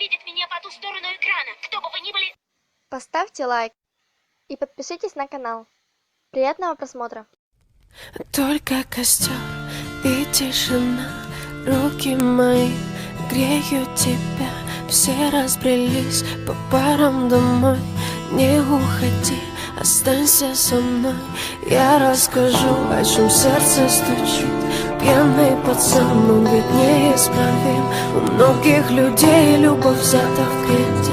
увидит меня по ту сторону экрана, кто бы вы ни были. Поставьте лайк и подпишитесь на канал. Приятного просмотра. Только костер и тишина, руки мои греют тебя. Все разбрелись по парам домой. Не уходи, останься со мной. Я расскажу, о чем сердце стучит. Пьяный пацан, он ведь неисправим. У многих людей любовь взята в кредит,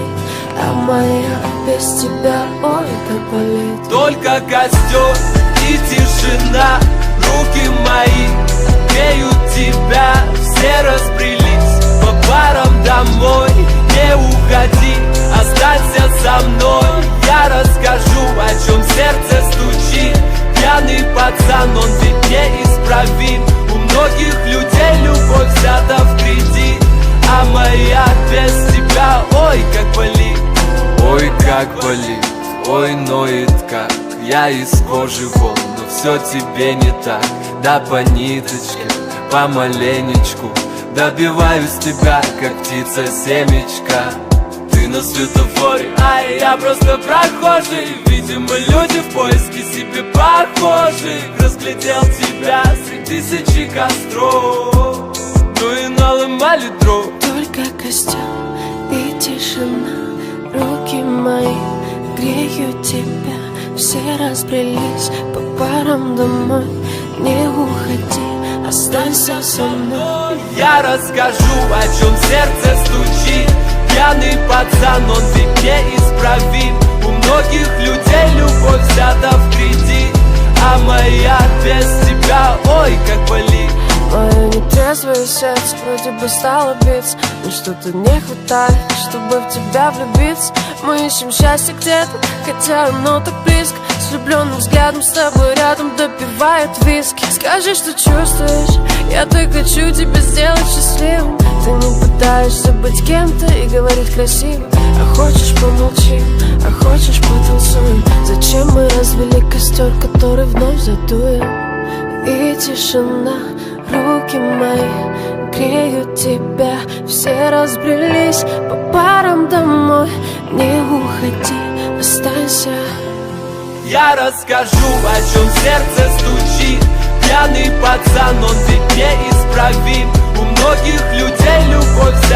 а моя без тебя, ой, как болит. Только костер и тишина, руки мои греют тебя. Все разбрелись по парам домой. Не уходи, останься со мной. Я расскажу, о чем сердце стучит. Пьяный пацан, он ведь неисправим. У многих людей любовь взята в кредит, а моя без тебя, ой, как болит. Ой, как болит, ой, ноет как. Я из кожи вон, но все тебе не так. Да по ниточке, помаленечку добиваюсь тебя, как птица семечка. Ты на светофоре, а я просто прохожий. Видимо, люди в поиске себе похожих. Разглядел тебя среди тысячи костров, ну и наломали дров. Только костер и тишина, руки мои греют тебя. Все разбрелись по парам домой. Не уходи, останься со мной. Я расскажу, о чем сердце стучит. Пьяный пацан, он ведь неисправим. У многих людей любовь взята в кредит, а моя без тебя, ой, как болит. Мое нетрезвое сердце вроде бы стало биться, но что-то не хватает, чтобы в тебя влюбиться. Мы ищем счастье где-то, хотя оно так близко. С влюбленным взглядом с тобой рядом допивает виски. Скажи, что чувствуешь, я так хочу тебя сделать счастливым. Ты не пытаешься быть кем-то и говорить красиво. А хочешь помолчим, а хочешь потанцуем. Зачем мы развели костер, который вновь задуем? И тишина, руки мои греют тебя. Все разбрелись по парам домой. Не уходи, останься. Я расскажу, о чем сердце стучит. Пьяный пацан, он ведь неисправим. У многих людей любовь